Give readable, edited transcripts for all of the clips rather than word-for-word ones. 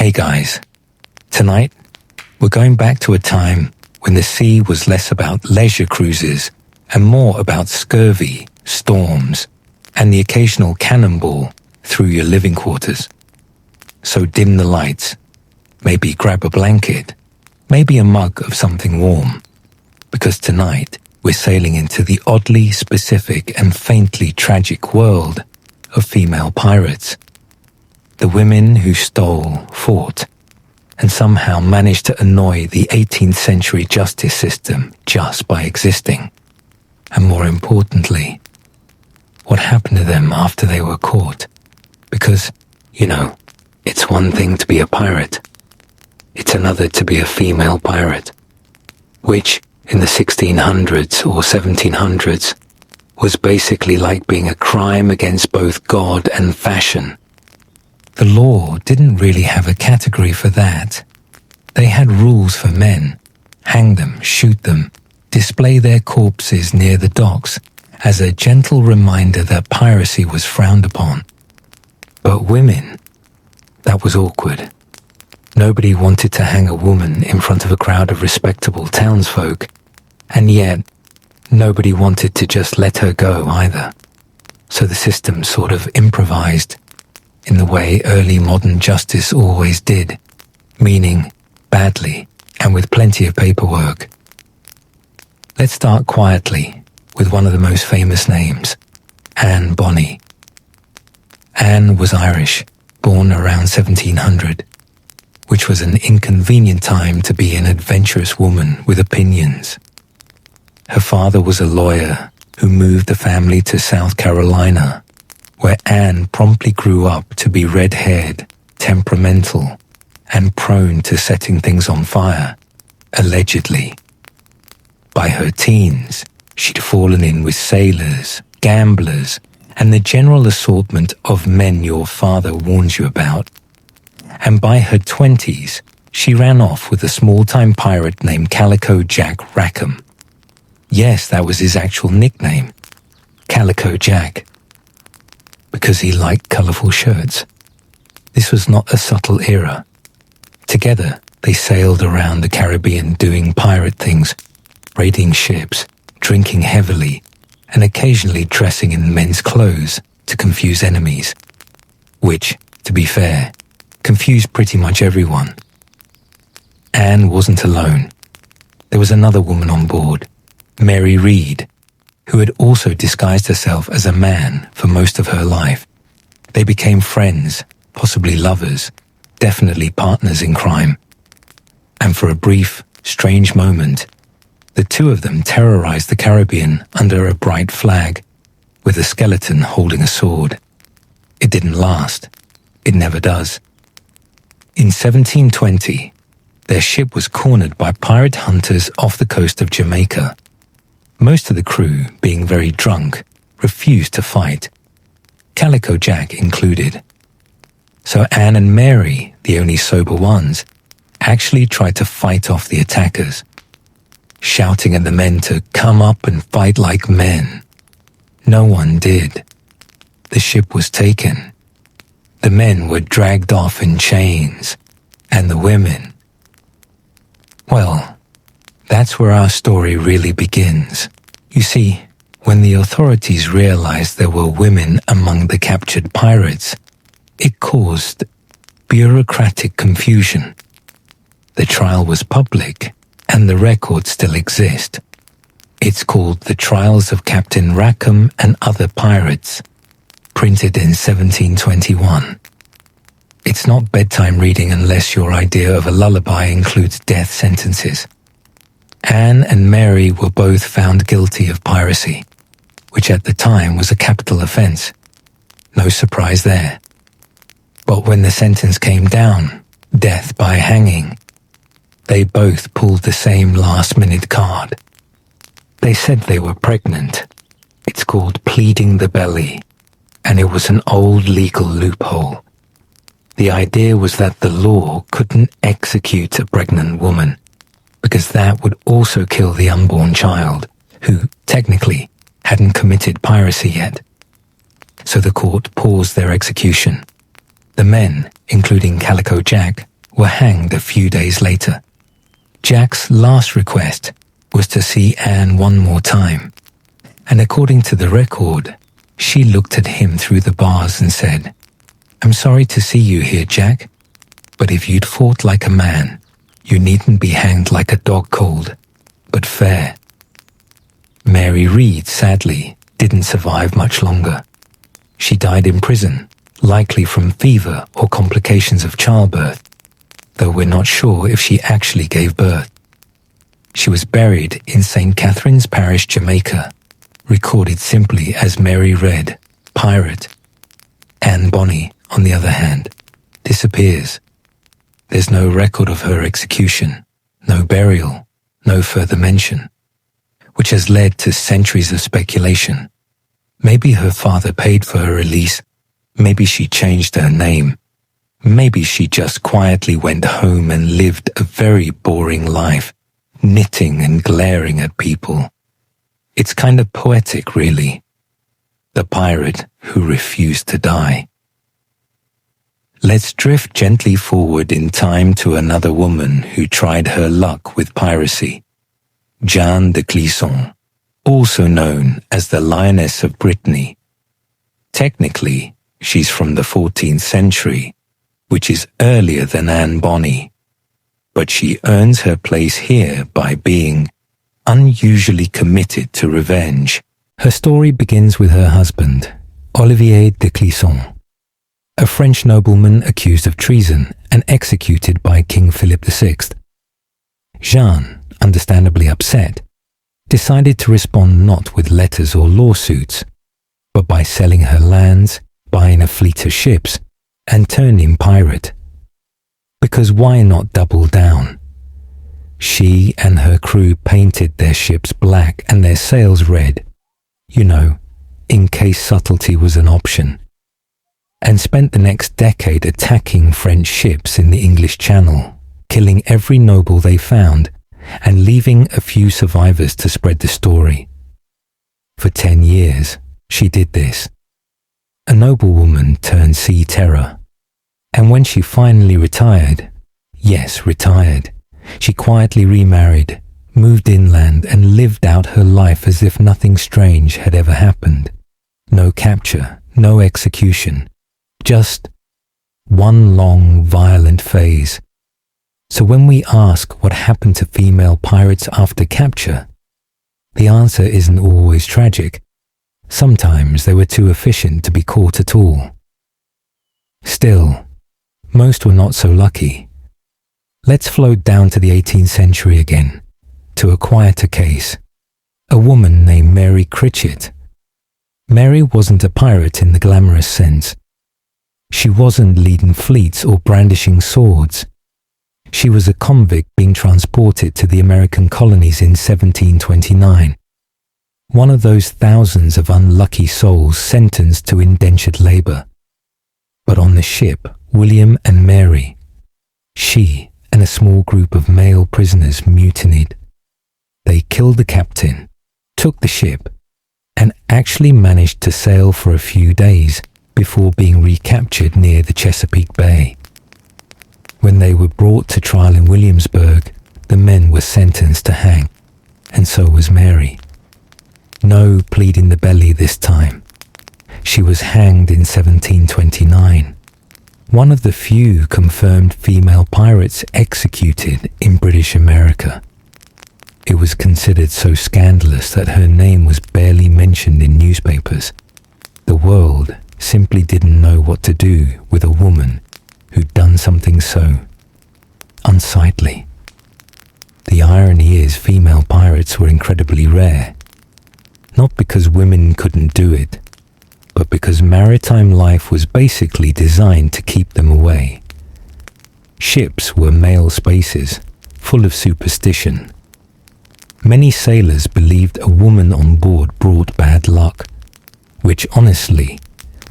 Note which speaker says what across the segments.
Speaker 1: Hey guys, tonight we're going back to a time when the sea was less about leisure cruises and more about scurvy, storms, and the occasional cannonball through your living quarters. So dim the lights, maybe grab a blanket, maybe a mug of something warm, because tonight we're sailing into the oddly specific and faintly tragic world of female pirates. The women who stole, fought, and somehow managed to annoy the 18th century justice system just by existing. And more importantly, what happened to them after they were caught? Because, it's one thing to be a pirate. It's another to be a female pirate, which in the 1600s or 1700s was basically like being a crime against both God and fashion. The law didn't really have a category for that. They had rules for men: hang them, shoot them, display their corpses near the docks as a gentle reminder that piracy was frowned upon. But women, that was awkward. Nobody wanted to hang a woman in front of a crowd of respectable townsfolk, and yet nobody wanted to just let her go either. So the system sort of improvised in the way early modern justice always did, meaning badly and with plenty of paperwork. Let's start quietly with one of the most famous names, Anne Bonny. Anne was Irish, born around 1700, which was an inconvenient time to be an adventurous woman with opinions. Her father was a lawyer who moved the family to South Carolina, where Anne promptly grew up to be red-haired, temperamental, and prone to setting things on fire, allegedly. By her teens, she'd fallen in with sailors, gamblers, and the general assortment of men your father warns you about. And by her 20s, she ran off with a small-time pirate named Calico Jack Rackham. Yes, that was his actual nickname, Calico Jack, because he liked colourful shirts. This was not a subtle era. Together, they sailed around the Caribbean doing pirate things, raiding ships, drinking heavily, and occasionally dressing in men's clothes to confuse enemies, which, to be fair, confused pretty much everyone. Anne wasn't alone. There was another woman on board, Mary Read, who had also disguised herself as a man for most of her life. They became friends, possibly lovers, definitely partners in crime. And for a brief, strange moment, the two of them terrorized the Caribbean under a bright flag, with a skeleton holding a sword. It didn't last. It never does. In 1720, their ship was cornered by pirate hunters off the coast of Jamaica. Most of the crew, being very drunk, refused to fight, Calico Jack included. So Anne and Mary, the only sober ones, actually tried to fight off the attackers, shouting at the men to come up and fight like men. No one did. The ship was taken. The men were dragged off in chains, and the women... Well, that's where our story really begins. You see, when the authorities realized there were women among the captured pirates, it caused bureaucratic confusion. The trial was public, and the records still exist. It's called The Trials of Captain Rackham and Other Pirates, printed in 1721. It's not bedtime reading unless your idea of a lullaby includes death sentences. Anne and Mary were both found guilty of piracy, which at the time was a capital offense. No surprise there. But when the sentence came down, death by hanging, they both pulled the same last-minute card. They said they were pregnant. It's called Pleading the Belly, and it was an old legal loophole. The idea was that the law couldn't execute a pregnant woman, because that would also kill the unborn child, who, technically, hadn't committed piracy yet. So the court paused their execution. The men, including Calico Jack, were hanged a few days later. Jack's last request was to see Anne one more time, and according to the record, she looked at him through the bars and said, "I'm sorry to see you here, Jack, but if you'd fought like a man, you needn't be hanged like a dog cold, but fair." Mary Read, sadly, didn't survive much longer. She died in prison, likely from fever or complications of childbirth, though we're not sure if she actually gave birth. She was buried in St. Catherine's Parish, Jamaica, recorded simply as Mary Read, pirate. Anne Bonny, on the other hand, disappears. There's no record of her execution, no burial, no further mention, which has led to centuries of speculation. Maybe her father paid for her release, maybe she changed her name, maybe she just quietly went home and lived a very boring life, knitting and glaring at people. It's kind of poetic, really. The pirate who refused to die. Let's drift gently forward in time to another woman who tried her luck with piracy. Jeanne de Clisson, also known as the Lioness of Brittany. Technically, she's from the 14th century, which is earlier than Anne Bonny, but she earns her place here by being unusually committed to revenge. Her story begins with her husband, Olivier de Clisson, a French nobleman accused of treason and executed by King Philip VI. Jeanne, understandably upset, decided to respond not with letters or lawsuits, but by selling her lands, buying a fleet of ships, and turning pirate. Because why not double down? She and her crew painted their ships black and their sails red, in case subtlety was an option, and spent the next decade attacking French ships in the English Channel, killing every noble they found, and leaving a few survivors to spread the story. For 10 years, she did this. A noblewoman turned sea terror. And when she finally retired, she quietly remarried, moved inland, and lived out her life as if nothing strange had ever happened. No capture, no execution, just one long, violent phase. So when we ask what happened to female pirates after capture, the answer isn't always tragic. Sometimes they were too efficient to be caught at all. Still, most were not so lucky. Let's float down to the 18th century again, to a quieter case, a woman named Mary Critchett. Mary wasn't a pirate in the glamorous sense. She wasn't leading fleets or brandishing swords. She was a convict being transported to the American colonies in 1729. One of those thousands of unlucky souls sentenced to indentured labor. But on the ship, William and Mary, she and a small group of male prisoners mutinied. They killed the captain, took the ship, and actually managed to sail for a few days before being recaptured near the Chesapeake Bay. When they were brought to trial in Williamsburg, the men were sentenced to hang, and so was Mary. No pleading the belly this time. She was hanged in 1729, one of the few confirmed female pirates executed in British America. It was considered so scandalous that her name was barely mentioned in newspapers. The world simply didn't know what to do with a woman who'd done something so unsightly. The irony is female pirates were incredibly rare, not because women couldn't do it, but because maritime life was basically designed to keep them away. Ships were male spaces, full of superstition. Many sailors believed a woman on board brought bad luck, which honestly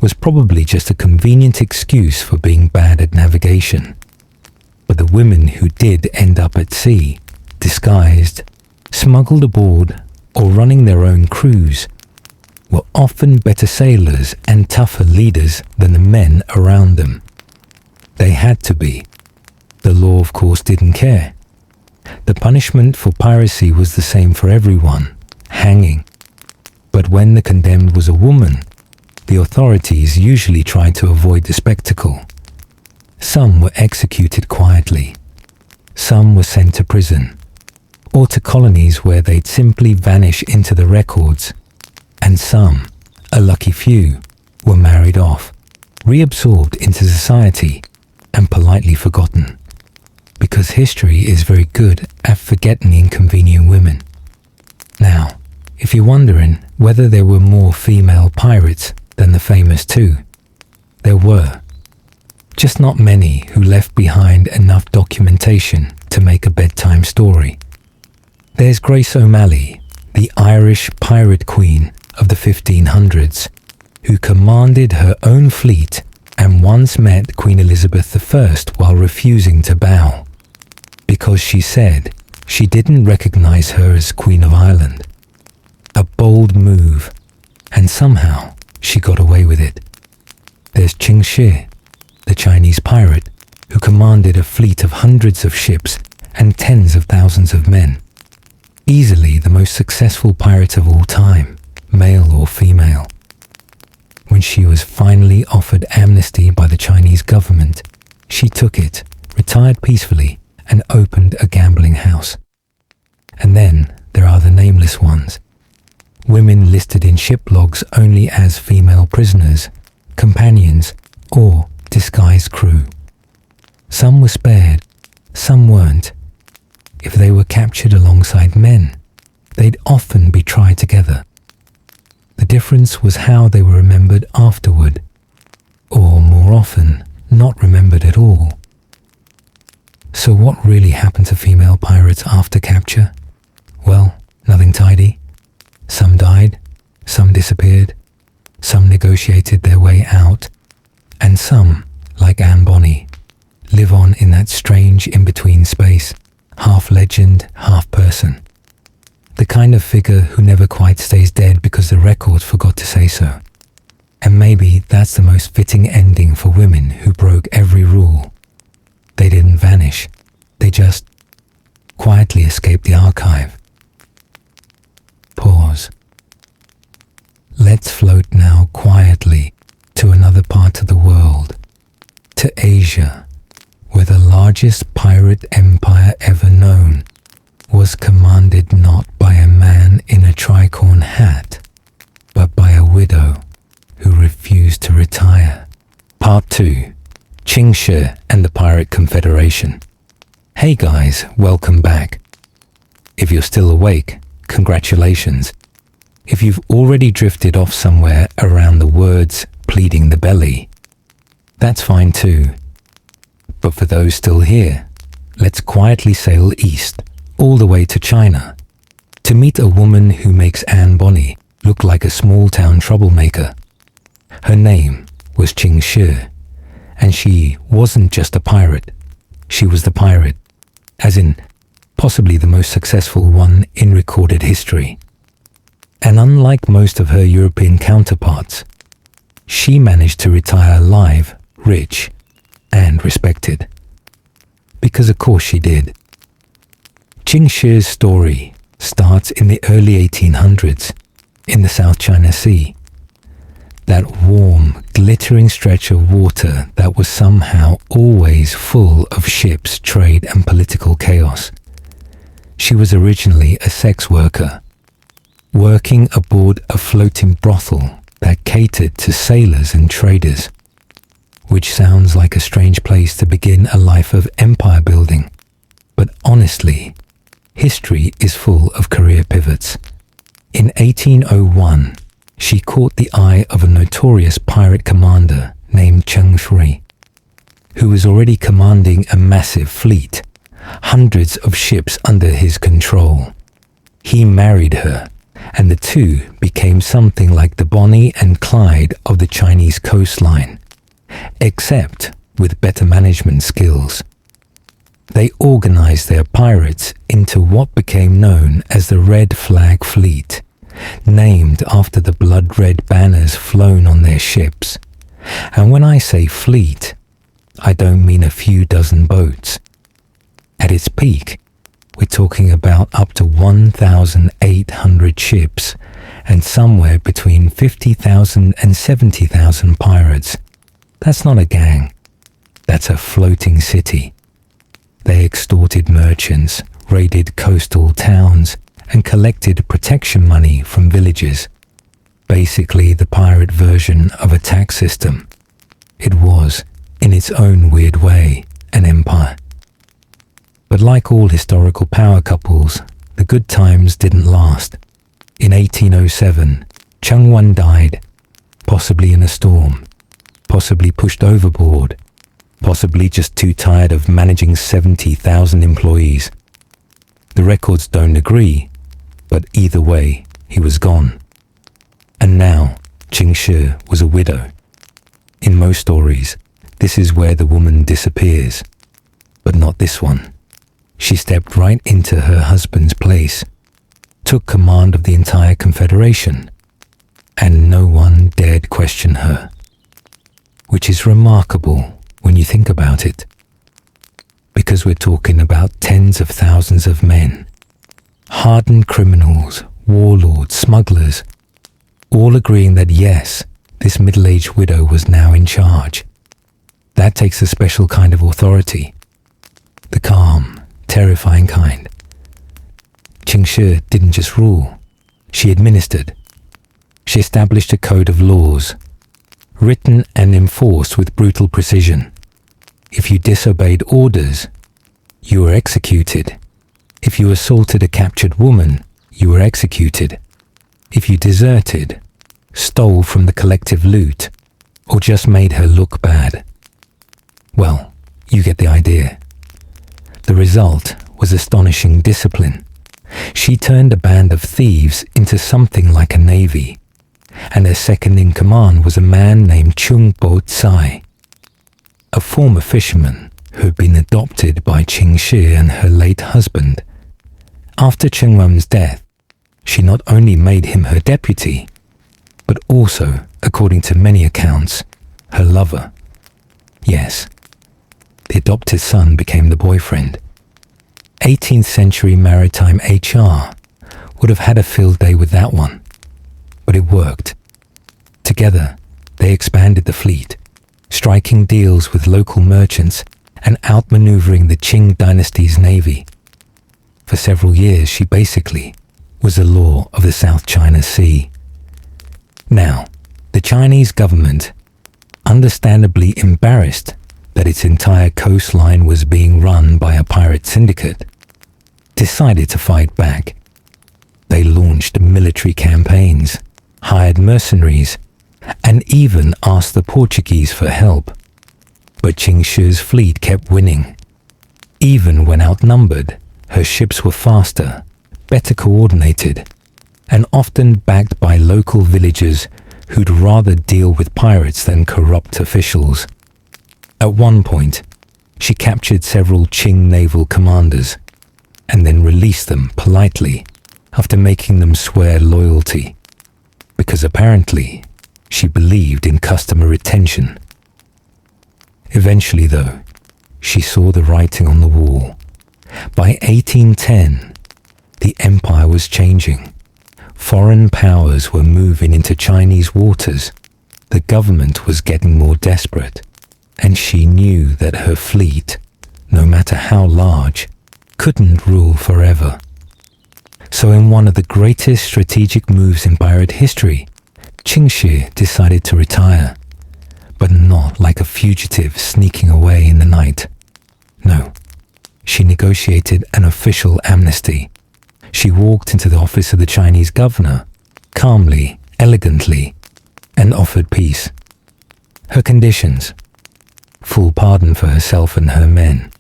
Speaker 1: was probably just a convenient excuse for being bad at navigation. But the women who did end up at sea, disguised, smuggled aboard, or running their own crews, were often better sailors and tougher leaders than the men around them. They had to be. The of course, didn't care. The punishment for piracy was the same for everyone, hanging. But when the condemned was a woman, the authorities usually tried to avoid the spectacle. Some were executed quietly. Some were sent to prison, or to colonies where they'd simply vanish into the records. And some, a lucky few, were married off, reabsorbed into society, and politely forgotten. Because history is very good at forgetting inconvenient women. Now, if you're wondering whether there were more female pirates than the famous two, there were. Just not many who left behind enough documentation to make a bedtime story. There's Grace O'Malley, the Irish pirate queen of the 1500s, who commanded her own fleet and once met Queen Elizabeth I while refusing to bow, because she said she didn't recognize her as Queen of Ireland. A bold move, and somehow she got away with it. There's Qing Shi, the Chinese pirate, who commanded a fleet of hundreds of ships and tens of thousands of men. Easily the most successful pirate of all time, male or female. When she was finally offered amnesty by the Chinese government, she took it, retired peacefully, and opened a gambling house. And then there are the nameless ones. Women listed in ship logs only as female prisoners, companions, or disguised crew. Some were spared, some weren't. If they were captured alongside men, they'd often be tried together. The difference was how they were remembered afterward, or more often, not remembered at all. So what really happened to female pirates after capture? Well, nothing tidy. Some died, some disappeared, some negotiated their way out, and some, like Anne Bonny, live on in that strange in-between space, half legend, half person. The kind of figure who never quite stays dead because the records forgot to say so. And maybe that's the most fitting ending for women who broke every rule. They didn't vanish. They just quietly escaped the archive. Pause. Let's float now quietly to another part of the world, to Asia, where the largest pirate empire ever known was commanded not by a man in a tricorn hat, but by a widow who refused to retire. Part 2. Qing Shi and the Pirate Confederation. Hey guys, welcome back. If you're still awake, congratulations. If you've already drifted off somewhere around the words pleading the belly, that's fine too. But for those still here, let's quietly sail east, all the way to China, to meet a woman who makes Anne Bonny look like a small-town troublemaker. Her name was Qing Shi, and she wasn't just a pirate. She was the pirate, as in possibly the most successful one in recorded history. And unlike most of her European counterparts, she managed to retire alive, rich, and respected. Because of course she did. Qing Shi's story starts in the early 1800s in the South China Sea. That warm, glittering stretch of water that was somehow always full of ships, trade, and political chaos. She was originally a sex worker, working aboard a floating brothel that catered to sailors and traders, which sounds like a strange place to begin a life of empire building. But honestly, history is full of career pivots. In 1801, she caught the eye of a notorious pirate commander named Cheng Shui, who was already commanding a massive fleet, hundreds of ships under his control. He married her, and the two became something like the Bonnie and Clyde of the Chinese coastline, except with better management skills. They organized their pirates into what became known as the Red Flag Fleet, named after the blood-red banners flown on their ships. And when I say fleet, I don't mean a few dozen boats. At its peak, we're talking about up to 1,800 ships and somewhere between 50,000 and 70,000 pirates. That's not a gang. That's a floating city. They extorted merchants, raided coastal towns, and collected protection money from villages. Basically the pirate version of a tax system. It was, in its own weird way, an empire. But like all historical power couples, the good times didn't last. In 1807, Cheng Wan died, possibly in a storm, possibly pushed overboard, possibly just too tired of managing 70,000 employees. The records don't agree, but either way, he was gone. And now, Qing Shi was a widow. In most stories, this is where the woman disappears. But not this one. She stepped right into her husband's place, took command of the entire confederation, and no one dared question her. Which is remarkable when you think about it. Because we're talking about tens of thousands of men, hardened criminals, warlords, smugglers, all agreeing that yes, this middle-aged widow was now in charge. That takes a special kind of authority. The calm, terrifying kind. Qing Shi didn't just rule, she administered. She established a code of laws, written and enforced with brutal precision. If you disobeyed orders, you were executed. If you assaulted a captured woman, you were executed. If you deserted, stole from the collective loot, or just made her look bad. Well, you get the idea. The result was astonishing discipline. She turned a band of thieves into something like a navy, and her second in command was a man named Chung Bo Tsai, a former fisherman who had been adopted by Qing Shi and her late husband. After Cheng Wen's death, she not only made him her deputy, but also, according to many accounts, her lover. Yes, the adopted son became the boyfriend. 18th century maritime HR would have had a field day with that one, but it worked. Together, they expanded the fleet, striking deals with local merchants and outmaneuvering the Qing dynasty's navy. For several years, she basically was the law of the South China Sea. Now, the Chinese government, understandably embarrassed that its entire coastline was being run by a pirate syndicate, decided to fight back. They launched military campaigns, hired mercenaries, and even asked the Portuguese for help. But Qing Shi's fleet kept winning. Even when outnumbered, her ships were faster, better coordinated, and often backed by local villagers who'd rather deal with pirates than corrupt officials. At one point, she captured several Qing naval commanders, and then released them politely after making them swear loyalty, because apparently she believed in customer retention. Eventually, though, she saw the writing on the wall. By 1810, the empire was changing. Foreign powers were moving into Chinese waters. The government was getting more desperate, and she knew that her fleet, no matter how large, couldn't rule forever. So in one of the greatest strategic moves in pirate history, Qing Shi decided to retire, but not like a fugitive sneaking away in the night. No, she negotiated an official amnesty. She walked into the office of the Chinese governor, calmly, elegantly, and offered peace. Her conditions: full pardon for herself and her men,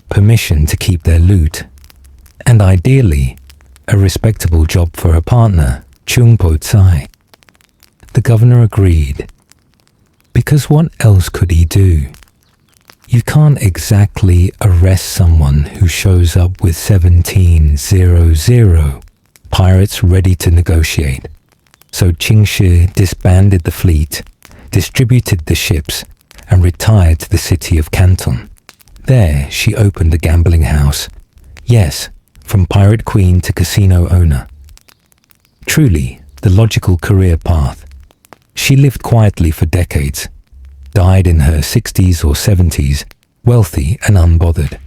Speaker 1: permission to keep their loot, and ideally, a respectable job for her partner, Chung Po Tsai. The governor agreed, because what else could he do? You can't exactly arrest someone who shows up with 1700 pirates ready to negotiate. So Qing Shi disbanded the fleet, distributed the ships, and retired to the city of Canton. There she opened a gambling house. Yes, from pirate queen to casino owner. Truly, the logical career path. She lived quietly for decades, died in her 60s or 70s, wealthy and unbothered.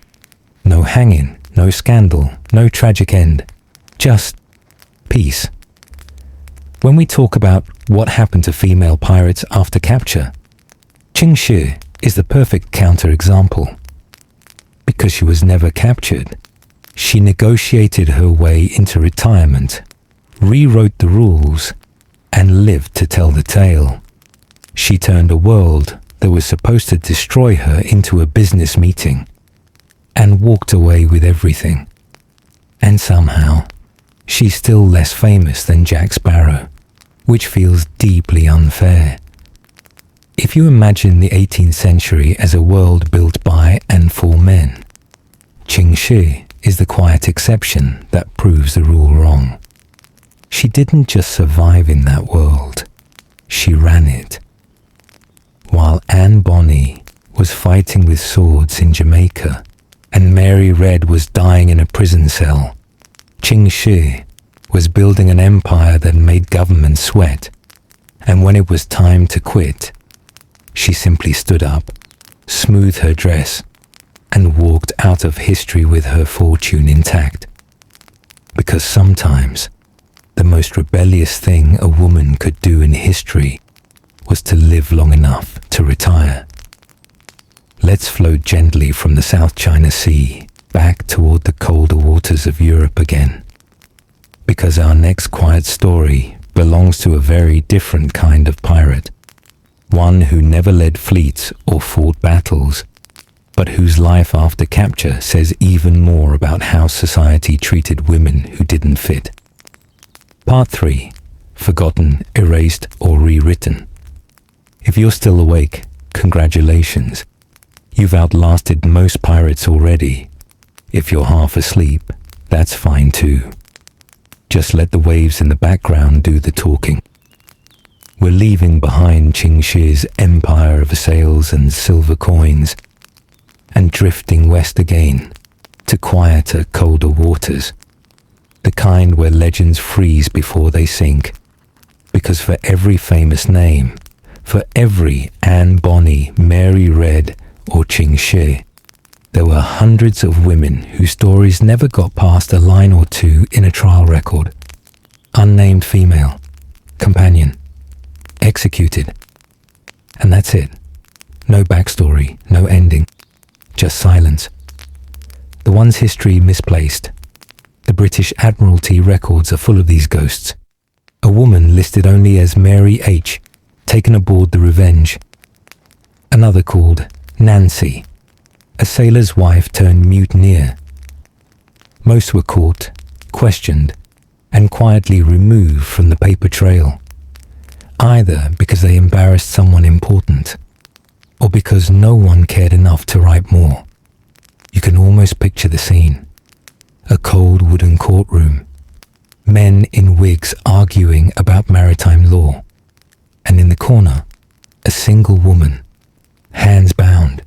Speaker 1: No hanging, no scandal, no tragic end, just peace. When we talk about what happened to female pirates after capture, Qing Shi is the perfect counterexample. Because she was never captured, she negotiated her way into retirement, rewrote the rules, and lived to tell the tale. She turned a world that was supposed to destroy her into a business meeting, and walked away with everything. And somehow, she's still less famous than Jack Sparrow, which feels deeply unfair. If you imagine the 18th century as a world built by and for men, Qing Shi is the quiet exception that proves the rule wrong. She didn't just survive in that world, she ran it. While Bonny was fighting with swords in Jamaica, and Mary Read was dying in a prison cell, Qing Shi was building an empire that made government sweat, and when it was time to quit, she simply stood up, smoothed her dress, and walked out of history with her fortune intact. Because sometimes, the most rebellious thing a woman could do in history was to live long enough to retire. Let's float gently from the South China Sea back toward the colder waters of Europe again. Because our next quiet story belongs to a very different kind of pirate. One who never led fleets or fought battles, but whose life after capture says even more about how society treated women who didn't fit. Part 3. Forgotten, erased, or rewritten. If you're still awake, congratulations. You've outlasted most pirates already. If you're half asleep, that's fine too. Just let the waves in the background do the talking. We're leaving behind Qing Shi's empire of sails and silver coins, and drifting west again to quieter, colder waters, the kind where legends freeze before they sink. Because for every famous name, for every Bonny, Mary Read, or Qing Shi, there were hundreds of women whose stories never got past a line or two in a trial record. Unnamed female, companion, executed. And that's it. No backstory, no ending, just silence. The one's history misplaced. The British Admiralty records are full of these ghosts. A woman listed only as Mary H, taken aboard the Revenge. Another called Nancy, a sailor's wife turned mutineer. Most were caught, questioned, and quietly removed from the paper trail, either because they embarrassed someone important, or because no one cared enough to write more. You can almost picture the scene. A cold wooden courtroom, men in wigs arguing about maritime law, and in the corner, a single woman, hands bound,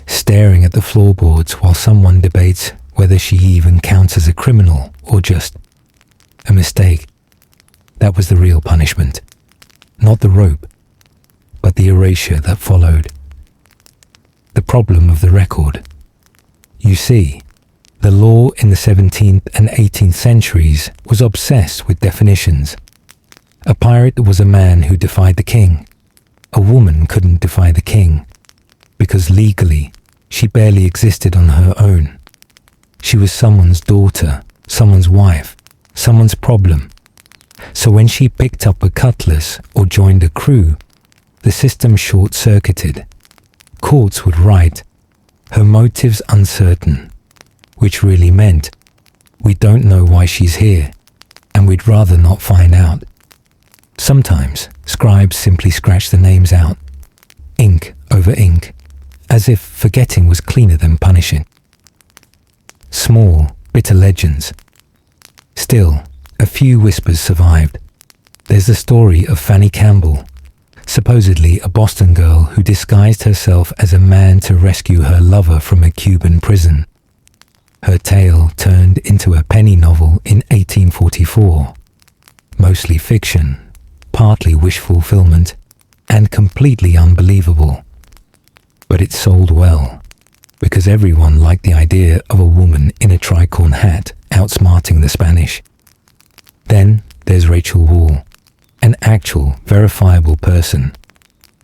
Speaker 1: staring at the floorboards while someone debates whether she even counts as a criminal or just a mistake. That was the real punishment. Not the rope, but the erasure that followed. The problem of the record. You see, the law in the 17th and 18th centuries was obsessed with definitions. A pirate was a man who defied the king. A woman couldn't defy the king, because legally, she barely existed on her own. She was someone's daughter, someone's wife, someone's problem. So when she picked up a cutlass or joined a crew, the system short-circuited. Courts would write, her motives uncertain, which really meant, we don't know why she's here, and we'd rather not find out. Sometimes, scribes simply scratched the names out, ink over ink, as if forgetting was cleaner than punishing. Small, bitter legends. Still, a few whispers survived. There's the story of Fanny Campbell, supposedly a Boston girl who disguised herself as a man to rescue her lover from a Cuban prison. Her tale turned into a penny novel in 1844, mostly fiction, partly wish fulfillment, and completely unbelievable. But it sold well, because everyone liked the idea of a woman in a tricorn hat outsmarting the Spanish. Then there's Rachel Wall, an actual, verifiable person,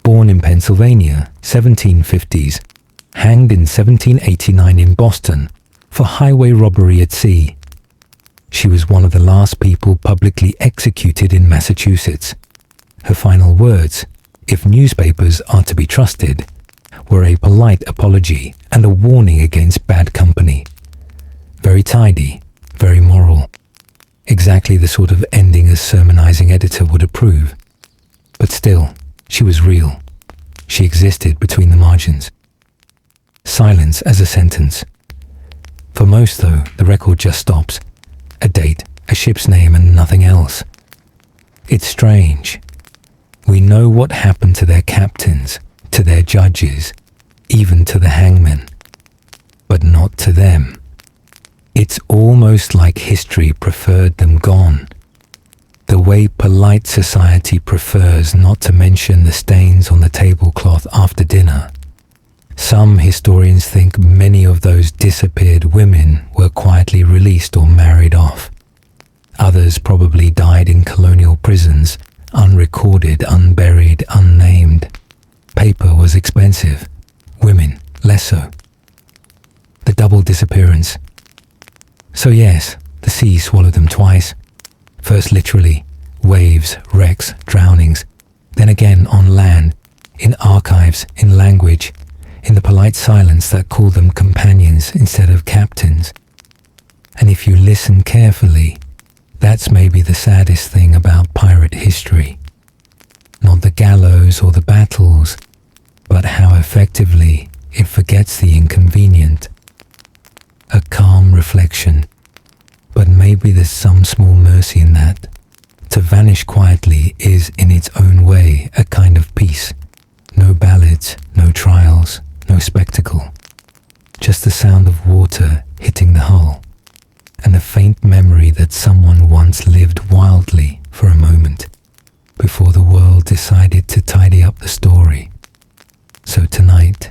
Speaker 1: born in Pennsylvania, 1750s, hanged in 1789 in Boston for highway robbery at sea. She was one of the last people publicly executed in Massachusetts. Her final words, if newspapers are to be trusted, were a polite apology and a warning against bad company. Very tidy, very moral. Exactly the sort of ending a sermonizing editor would approve. But still, she was real. She existed between the margins. Silence as a sentence. For most, though, the record just stops. A date, a ship's name, and nothing else. It's strange. We know what happened to their captains, to their judges, even to the hangmen, but not to them. It's almost like history preferred them gone, the way polite society prefers not to mention the stains on the tablecloth after dinner. Some historians think many of those disappeared women were quietly released or married off. Others probably died in colonial prisons, unrecorded, unburied, unnamed. Paper was expensive, women less so. The double disappearance. So yes, the sea swallowed them twice. First literally, waves, wrecks, drownings. Then again on land, in archives, in language, in the polite silence that called them companions instead of captains. And if you listen carefully, that's maybe the saddest thing about pirate history. Not the gallows or the battles, but how effectively it forgets the inconvenient. A calm reflection, but maybe there's some small mercy in that. To vanish quietly is in its own way a kind of peace. No ballads, no trials, no spectacle. Just the sound of water hitting the hull, and the faint memory that someone once lived wildly for a moment before the world decided to tidy up the story. So tonight,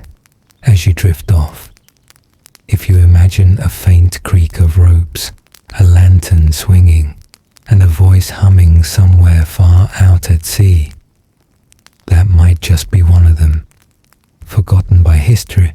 Speaker 1: as you drift off, if you imagine a faint creak of ropes, a lantern swinging, and a voice humming somewhere far out at sea, that might just be one of them, forgotten by history,